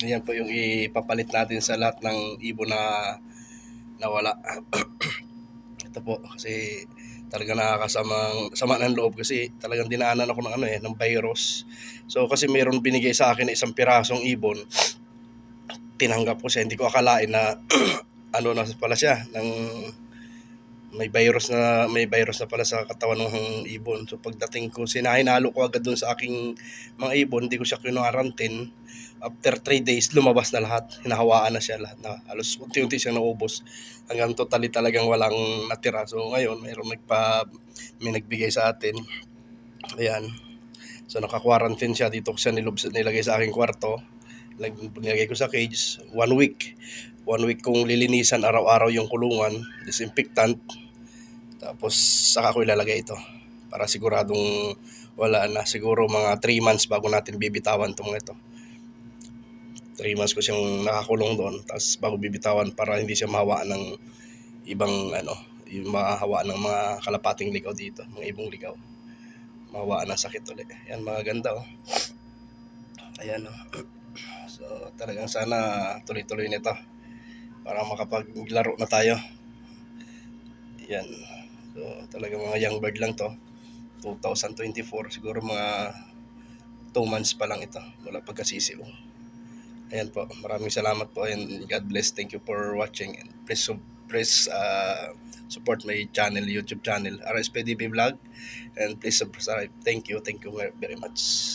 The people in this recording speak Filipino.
Ayan po yung ipapalit natin sa lahat ng ibon na nawala. Ito po kasi talaga nakakasamang sama ng loob kasi talagang dinaanan ako ng ng virus. So kasi mayroon binigay sa akin na isang pirasong ibon, tinanggap ko siya, hindi ko akalain na na pala siya ng may virus na pala sa katawan ng ibon. So pagdating ko, sinahinalo ko agad doon sa aking mga ibon, hindi ko siya kinuarantin. After 3 days, lumabas na lahat. Hinahawaan na siya lahat na halos unti-unti siyang naubos. Hanggang totally talagang walang natira. So ngayon, may nagbigay sa atin. Ayan. So naka-quarantine siya dito ko siya nilagay sa aking kwarto. Nilagay ko sa cage 1 week. 1 week kong lilinisan araw-araw yung kulungan, disinfectant. Tapos saka ko ilalagay ito para siguradong wala na. Siguro mga 3 months bago natin bibitawan itong ito. 3 months ko siyang nakakulong doon, tapos bago bibitawan para hindi siya mahawaan ng ibang yung mahawaan ng mga kalapating ligaw dito, mga ibong ligaw. Mahawaan ng sakit ulit. Yan, mga ganda oh. Ayan oh. So talagang sana tuloy-tuloy nito para makapaglaro na tayo. Yan. So talagang mga young bird lang to. 2024, siguro mga 2 months pa lang ito mula pagkasisiw. Ayan po, maraming salamat po and God bless. Thank you for watching and please support my channel, YouTube channel, RSPDB Vlog, and please subscribe. Thank you very much.